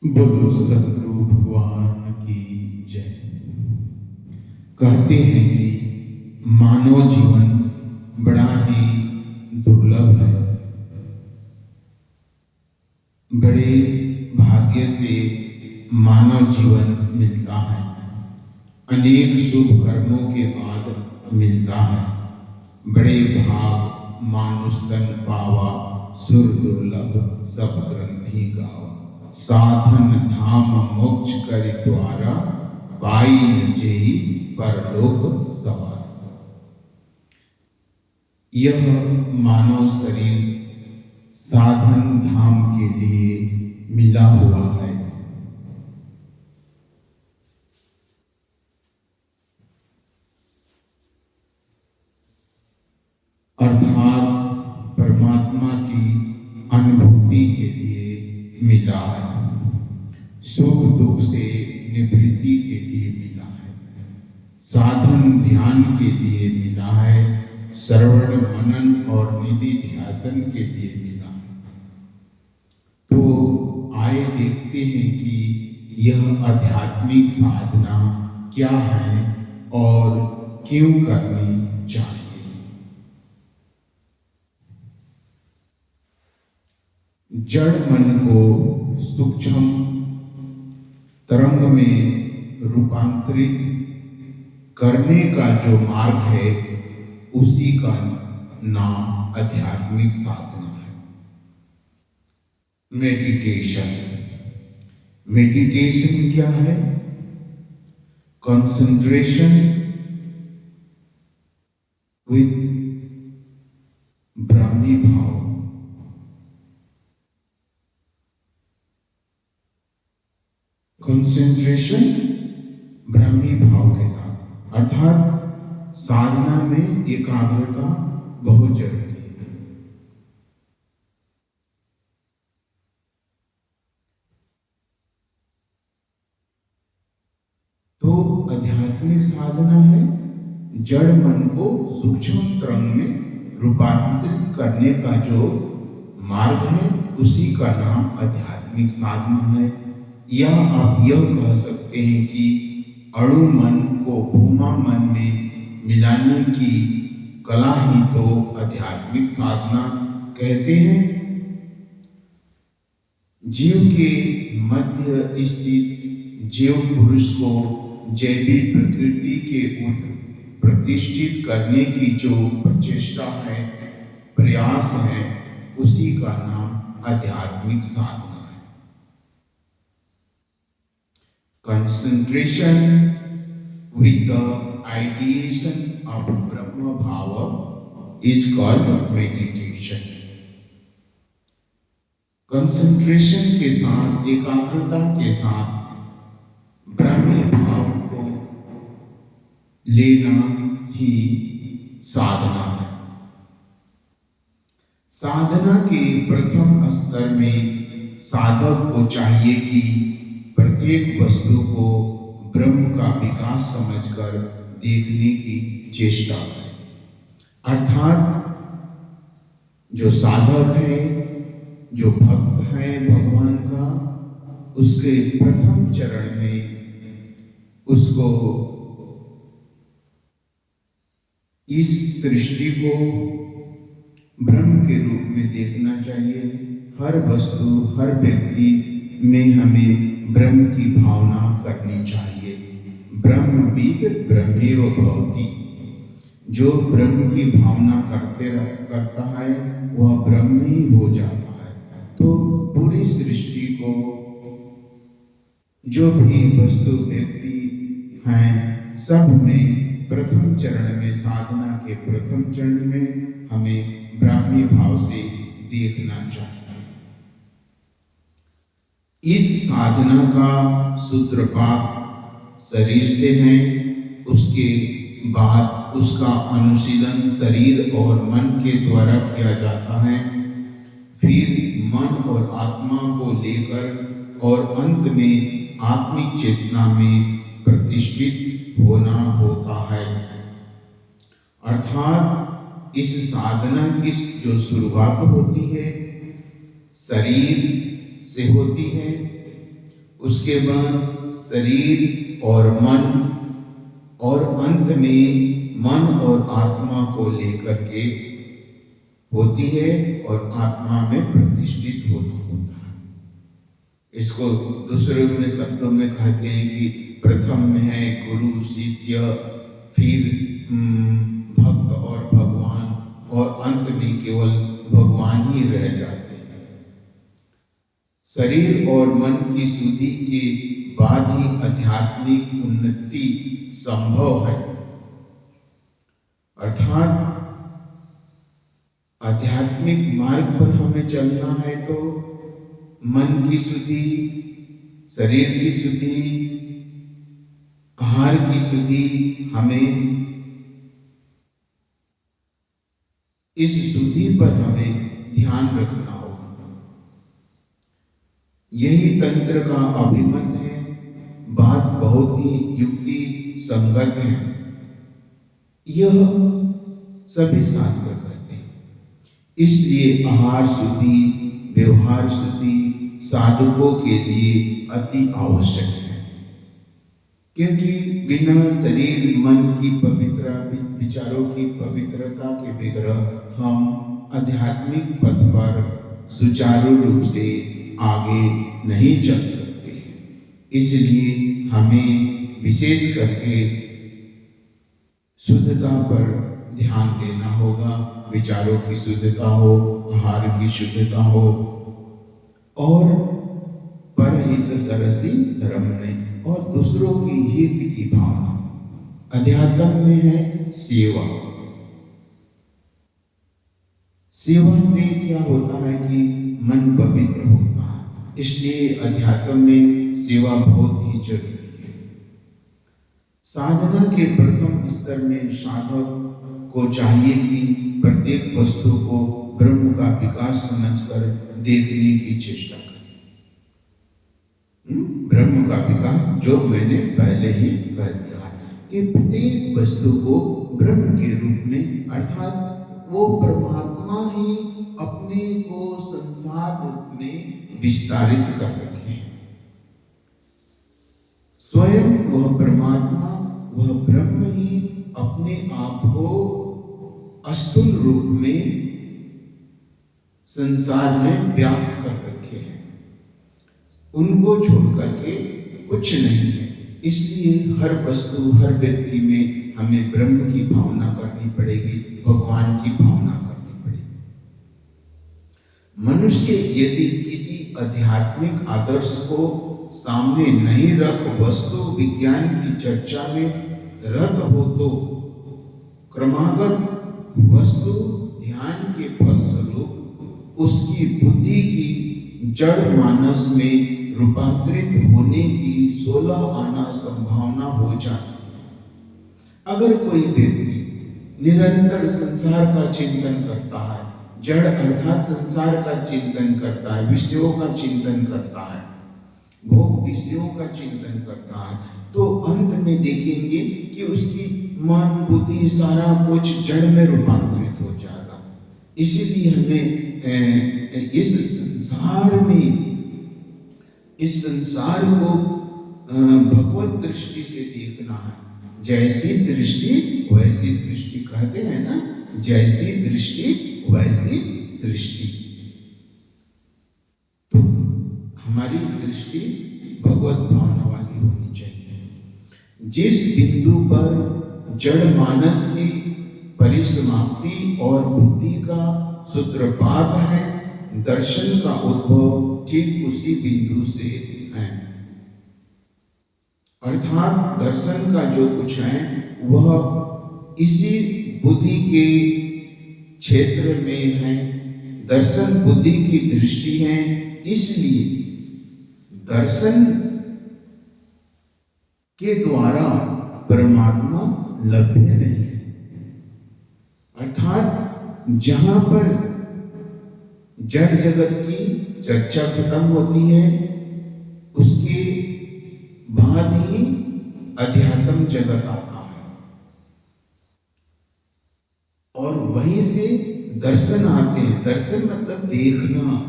बोलो सदगुरु भगवान की जय। कहते हैं कि मानव जीवन बड़ा ही दुर्लभ है। बड़े भाग्य से मानव जीवन मिलता है, अनेक शुभ कर्मों के बाद मिलता है। बड़े भाग मानुष तन पावा, सुर दुर्लभ सब ग्रंथि गावा। साधन धाम मोक्ष कर द्वारा, पाई न जेई परलोक सवार। यह मानव शरीर साधन धाम के लिए मिला हुआ है। अर्थात परमात्मा की अनुभूति के लिए मिला है, सुख दुख से निवृत्ति के लिए मिला है, साधन ध्यान के लिए मिला है, श्रवण मनन और निधि ध्यासन के लिए मिला है। तो आए देखते हैं कि यह आध्यात्मिक साधना क्या है और क्यों करनी चाहिए। जड़ मन को सूक्ष्म तरंग में रूपांतरित करने का जो मार्ग है, उसी का नाम आध्यात्मिक साधना है। मेडिटेशन। मेडिटेशन क्या है? कंसंट्रेशन विद ब्रह्मी भाव। कंसंट्रेशन ब्रह्मी भाव के साथ, अर्थात साधना में एकाग्रता बहुत जरूरी है। तो आध्यात्मिक साधना है जड़ मन को सूक्ष्म तरंग में रूपांतरित करने का जो मार्ग है, उसी का नाम आध्यात्मिक साधना है। या आप यह कह सकते हैं कि अणु मन को भूमा मन में मिलाने की कला ही तो आध्यात्मिक साधना कहते हैं। जीव के मध्य स्थित जीव पुरुष को जैविक प्रकृति के उत प्रतिष्ठित करने की जो प्रचेष्टा है, प्रयास है, उसी का नाम आध्यात्मिक साधना। Concentration with the ideation of Brahma Bhava is called meditation. Concentration के साथ, एकाग्रता के साथ ब्रह्मी भाव को लेना ही साधना है। साधना के प्रथम स्तर में साधक को चाहिए कि प्रत्येक वस्तु को ब्रह्म का विकास समझकर देखने की चेष्टा करें। अर्थात जो साधक है, जो भक्त है भगवान का, उसके प्रथम चरण में उसको इस सृष्टि को ब्रह्म के रूप में देखना चाहिए। हर वस्तु, हर व्यक्ति में हमें ब्रह्म की भावना करनी चाहिए। ब्रह्मविद ब्रह्मेव भवति। जो ब्रह्म की भावना करता है, वह ब्रह्म ही हो जाता है। तो पूरी सृष्टि को, जो भी वस्तु व्यक्ति हैं, सब में प्रथम चरण में, साधना के प्रथम चरण में हमें ब्राह्मी भाव से देखना चाहिए। इस साधना का सूत्रपात शरीर से है, उसके बाद उसका अनुशीलन शरीर और मन के द्वारा किया जाता है, फिर मन और आत्मा को लेकर और अंत में आत्मिक चेतना में प्रतिष्ठित होना होता है। अर्थात इस साधना की जो शुरुआत होती है, शरीर से होती है उसके बाद शरीर और मन, और अंत में मन और आत्मा को लेकर के होती है और आत्मा में प्रतिष्ठित होना होता है। इसको दूसरे में शब्दों में कहते हैं कि प्रथम में है गुरु शिष्य, फिर भक्त और भगवान, और अंत में केवल भगवान ही रह जाते हैं। शरीर और मन की शुद्धि के बाद ही आध्यात्मिक उन्नति संभव है। अर्थात आध्यात्मिक मार्ग पर हमें चलना है तो मन की शुद्धि, शरीर की शुद्धि, आहार की शुद्धि, हमें इस शुद्धि पर हमें ध्यान रखना होगा। यही तंत्र का अभिमत है। बात बहुत ही युक्ति संगत है। यह सभी शास्त्र कहते हैं। इसलिए आहार शुद्धि, व्यवहार शुद्धि साधकों के लिए अति आवश्यक है, क्योंकि बिना शरीर मन की पवित्र विचारों की पवित्रता के बगैर हम आध्यात्मिक पथ पर सुचारू रूप से आगे नहीं चल सकते। इसलिए हमें विशेष करके शुद्धता पर ध्यान देना होगा। विचारों की शुद्धता हो, आहार की शुद्धता हो, और परहित सरसी धर्म में, और दूसरों की हित की भावना। अध्यात्म में है सेवा। सेवा से क्या होता है कि मन पवित्र होता है। इसलिए अध्यात्म में सेवा बहुत ही जरूरी है। साधना के प्रथम स्तर में साधक को चाहिए कि प्रत्येक वस्तु को ब्रह्म का विकास समझकर देखने की चेष्टा करें। ब्रह्म का विकास, जो मैंने पहले ही कह दिया है कि प्रत्येक वस्तु को ब्रह्म के रूप में, अर्थात वो परमात्मा ही अपने को संसार रूप में विस्तारित कर रखे हैं। स्वयं वह परमात्मा, वह ब्रह्म ही अपने आप को अस्थूल रूप में संसार में व्याप्त कर रखे हैं। उनको छोड़ करके कुछ नहीं है। इसलिए हर वस्तु, हर व्यक्ति में हमें ब्रह्म की भावना करनी पड़ेगी, भगवान की भावना करनी पड़ेगी। मनुष्य यदि किसी आध्यात्मिक आदर्श को सामने नहीं रख वस्तु विज्ञान की चर्चा में रत हो तो क्रमागत वस्तु ध्यान के फलस्वरूप उसकी बुद्धि की जड़ मानस में रूपांतरित होने की 16 आना संभावना हो जाती है। अगर कोई व्यक्ति निरंतर संसार का चिंतन करता है, जड़ अर्थात संसार का चिंतन करता है, विषयों का चिंतन करता है, भोग विषयों का चिंतन करता है, तो अंत में देखेंगे कि उसकी मन, बुद्धि, सारा कुछ जड़ में रूपांतरित हो जाएगा। इसीलिए हमें इस संसार को भगवत दृष्टि से देखना है। जैसी दृष्टि वैसी सृष्टि, कहते हैं ना, जैसी दृष्टि वैसी सृष्टि। तो हमारी दृष्टि भगवत भावना वाली होनी चाहिए। जिस बिंदु पर जड़ मानस की परिसमाप्ति और बुद्धि का सूत्रपात है, दर्शन का उद्भव ठीक उसी बिंदु से है। अर्थात दर्शन का जो कुछ है वह इसी बुद्धि के क्षेत्र में है। दर्शन बुद्धि की दृष्टि है, इसलिए दर्शन के द्वारा परमात्मा लभ्य नहीं है। अर्थात जहां पर जड़ जगत की चर्चा खत्म होती है, उसके बाद ही अध्यात्म जगत आता है, और वहीं से दर्शन आते हैं। दर्शन मतलब देखना,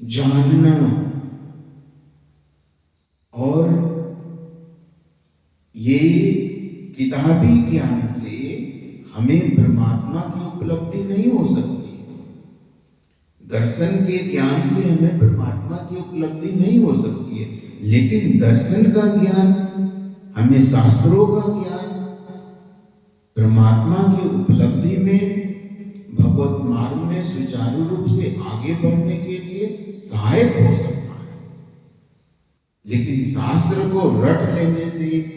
जानना, किताबी ज्ञान से हमें परमात्मा की उपलब्धि नहीं हो सकती। दर्शन के ज्ञान से हमें परमात्मा की उपलब्धि नहीं हो सकती है, लेकिन दर्शन का ज्ञान, हमें शास्त्रों का ज्ञान परमात्मा की उपलब्धि में, भगवत मार्ग में सुचारू रूप से आगे बढ़ने के लिए सहायक हो सकता है। लेकिन शास्त्र को रटने से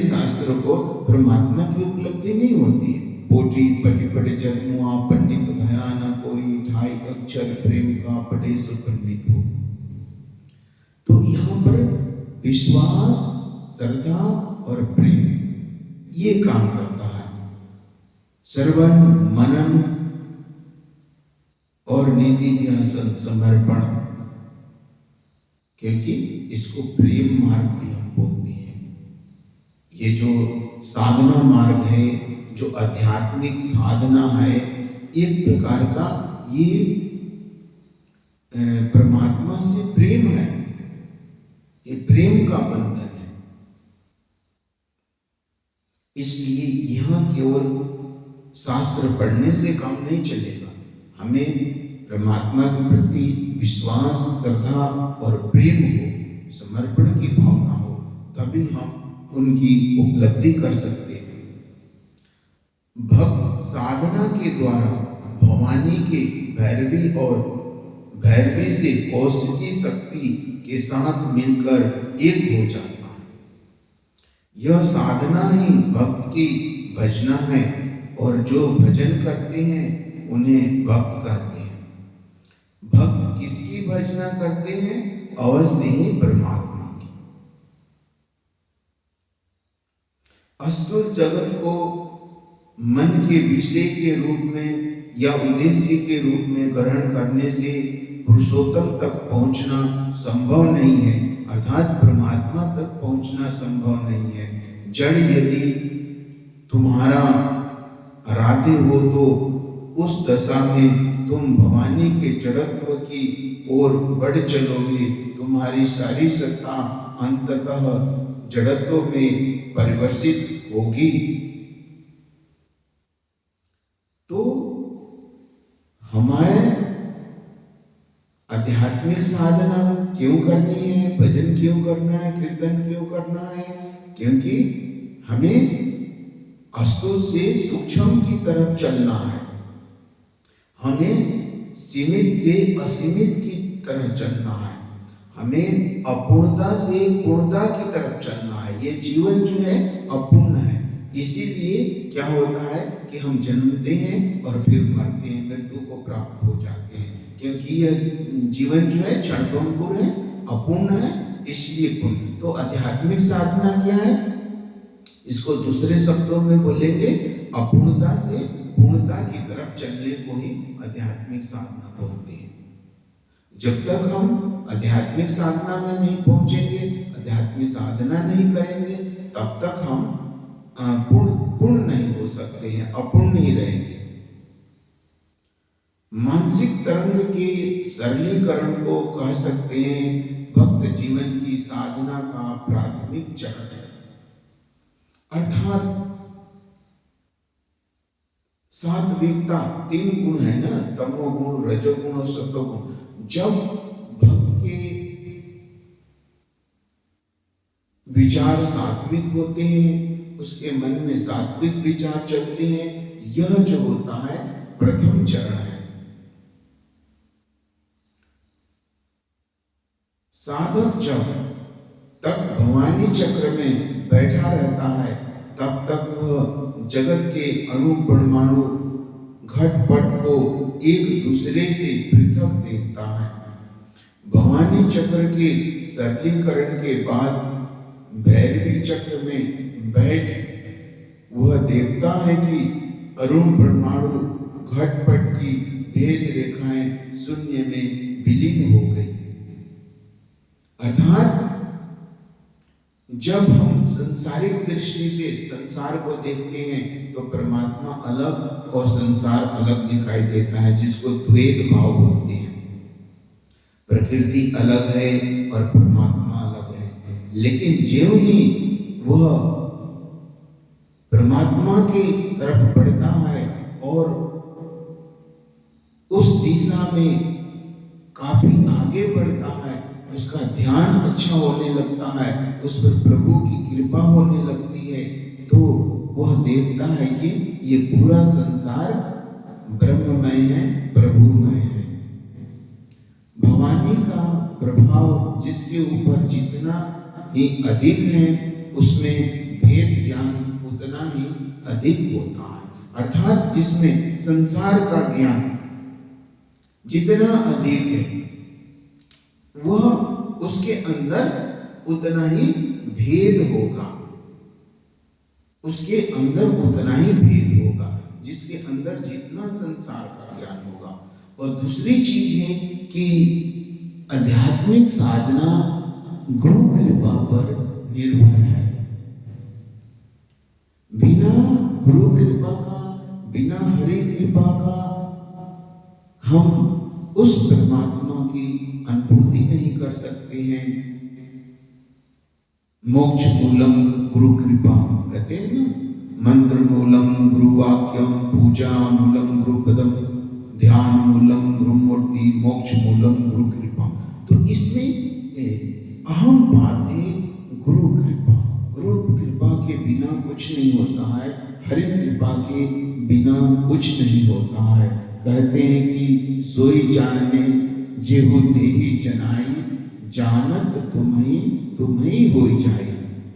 शास्त्र को परमात्मा की उपलब्धि नहीं होती है। पोटी पटी पटे जगमुआ पंडित भया न कोई, ढाई अक्षर प्रेम का पढ़े सो पंडित हो। तो यहाँ पर विश्वास, श्रद्धा और प्रेम ये काम करता है। श्रवण, मनन और निधिध्यासन, समर्पण, क्योंकि इसको प्रेम मार्ग भी हम बोलते हैं। ये जो साधना मार्ग है, जो आध्यात्मिक साधना है, एक प्रकार का ये परमात्मा से प्रेम है, ये प्रेम का बंधन है। इसलिए यहाँ केवल शास्त्र पढ़ने से काम नहीं चलेगा, हमें परमात्मा के प्रति विश्वास, श्रद्धा और प्रेम हो, समर्पण की भावना हो, तभी हम उनकी उपलब्धि कर सकते हैं। भक्त साधना के द्वारा भवानी के भैरवी और भैरवी से कौशिकी शक्ति के साथ मिलकर एक हो जाता है। यह साधना ही भक्त की भजना है, और जो भजन करते हैं उन्हें भक्त कहते हैं। भक्त किसकी भजना करते हैं? अवश्य ही परमात्मा की। अस्तुर जगत को मन के विषय के रूप में या उद्देश्य के रूप में ग्रहण करने से पुरुषोत्तम तक पहुंचना संभव नहीं है, अर्थात परमात्मा तक पहुंचना संभव नहीं है। जड़ यदि तुम्हारा आराध्य हो तो उस दशा में तुम भवानी के जड़त्व की ओर बढ़ चलोगे। तुम्हारी सारी सत्ता अंततः जड़त्व में परिवर्तित होगी। तो हमारे आध्यात्मिक साधना क्यों करनी है, भजन क्यों करना है, कीर्तन क्यों करना है? क्योंकि हमें अस्तु से सूक्ष्म की तरफ चलना है, हमें सीमित से असीमित की तरफ चलना है, हमें अपूर्णता से पूर्णता की तरफ चलना है। ये जीवन जो है अपूर्ण है, इसीलिए क्या होता है कि हम जन्मते हैं और फिर मरते हैं, मृत्यु को प्राप्त हो जाते हैं, क्योंकि यह जीवन जो है क्षणभंगुर है, अपूर्ण है, इसलिए पूर्ण। तो आध्यात्मिक साधना क्या है? इसको दूसरे शब्दों में बोलेंगे, अपूर्णता से पूर्णता की तरफ चलने को ही आध्यात्मिक साधना बोलते हैं। जब तक हम आध्यात्मिक साधना में नहीं पहुंचेंगे, आध्यात्मिक साधना नहीं करेंगे, तब तक हम पूर्ण नहीं हो सकते हैं, अपूर्ण ही रहेंगे। मानसिक तरंग के सरलीकरण को कह सकते हैं भक्त जीवन की साधना का प्राथमिक चरण है। अर्थात सात्विकता, 3 गुण है ना, तमोगुण, रजोगुण और सत्वगुण। जब भक्त के विचार सात्विक होते हैं, उसके मन में सात्विक विचार चलते हैं, यह जो होता है प्रथम चरण है। साधक जब तक भवानी चक्र में बैठा रहता है, तब तक वह जगत के अणु परमाणु घटपट को एक दूसरे से पृथक देखता है। भवानी चक्र के सरलीकरण के बाद भैरवी चक्र में बैठ वह देखता है कि अणु परमाणु घटपट की भेद रेखाएं शून्य में विलीन हो गई। अर्थात जब हम संसारिक दृष्टि से संसार को देखते हैं तो परमात्मा अलग और संसार अलग दिखाई देता है, जिसको द्वैत भाव बोलते हैं। प्रकृति अलग है और परमात्मा अलग है। लेकिन ज्यों ही वह परमात्मा की तरफ बढ़ता है और उस दिशा में काफी आगे बढ़ता है, उसका ध्यान अच्छा होने लगता है, उस पर प्रभु की कृपा होने लगती है, तो वह देखता है कि ये पूरा संसार ब्रह्ममय है, प्रभुमय है। भवानी का प्रभाव जिसके ऊपर जितना ही अधिक है, उसमें भेद ज्ञान उतना ही अधिक होता है। अर्थात जिसमें संसार का ज्ञान जितना अधिक है, वह उसके अंदर उतना ही भेद होगा, उसके अंदर उतना ही भेद होगा, जिसके अंदर जितना संसार का ज्ञान होगा। और दूसरी चीज है कि आध्यात्मिक साधना गुरु कृपा पर निर्भर है। बिना गुरु कृपा का, बिना हरि कृपा का हम उस परमात्मा की अनुभूति नहीं कर सकते हैं। मोक्ष मूलम गुरु कृपा कहते हैं ना, मंत्र मूलम गुरु वाक्यम, पूजा मूलम गुरु पदम, ध्यान मूलम गुरु मूर्ति, मोक्ष मूलम गुरु कृपा। तो इसमें अहम बात है गुरु कृपा। गुरु कृपा के बिना कुछ नहीं होता है, हरि कृपा के बिना कुछ नहीं होता है। कहते हैं कि सोई जाने जेहु देही जनाई, जानत तुम्हें हो जाए।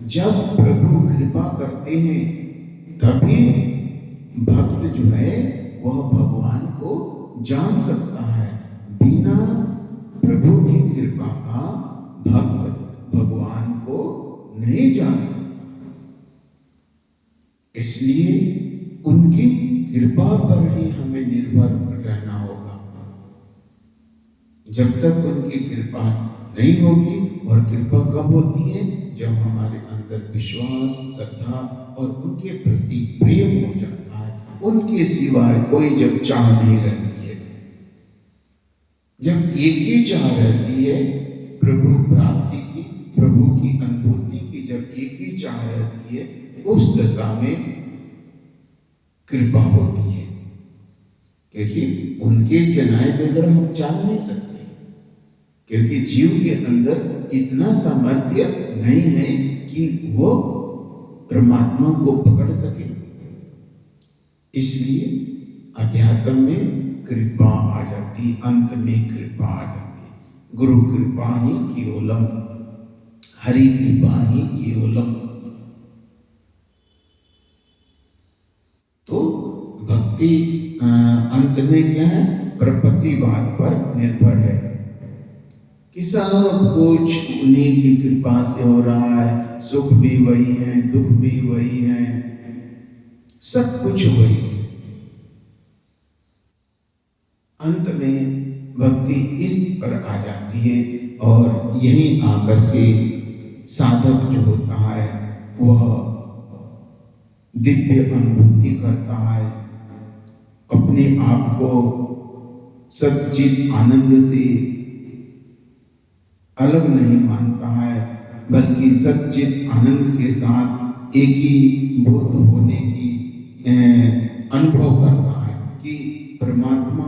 जब प्रभु कृपा करते हैं तभी भक्त जो है वह भगवान को जान सकता है। बिना प्रभु की कृपा का भक्त भगवान को नहीं जान सकता। इसलिए उनकी कृपा पर ही हमें निर्भर रहना होगा। जब तक उनकी कृपा नहीं होगी, और कृपा कब होती है? जब हमारे अंदर विश्वास, श्रद्धा और उनके प्रति प्रेम हो जाता है, उनके सिवाय कोई जब चाह नहीं रहती है, जब एक ही चाह रहती है प्रभु प्राप्ति की, प्रभु की अनुभूति की, जब एक ही चाह रहती है, उस दशा में कृपा होती है। क्योंकि उनके जनाए बगैर हम जान नहीं सकते, क्योंकि जीव के अंदर इतना सामर्थ्य नहीं है कि वो परमात्मा को पकड़ सके। इसलिए अध्यात्म में कृपा आ जाती, अंत में कृपा आ जाती। गुरु कृपा ही केवलम, हरि कृपा ही केवलम। तो भक्ति अंत में क्या है? प्रपत्तिवाद पर निर्भर है कि सब कुछ उन्हीं की कृपा से हो रहा है, सुख भी वही है, दुख भी वही है, सब कुछ वही है। अंत में भक्ति इस पर आ जाती है, और यहीं आकर के साधक जो होता है वह दिव्य अनुभूति करता है, अपने आप को सच्चित आनंद से अलग नहीं मानता है, बल्कि सच्चित आनंद के साथ एक ही बोध होने की अनुभव करता है कि परमात्मा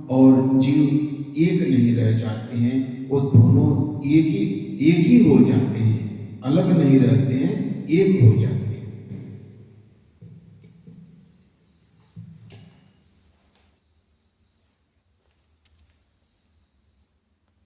और जीव एक नहीं रह जाते हैं, वो दोनों एक ही हो जाते हैं, अलग नहीं रहते हैं, एक हो जाते हैं।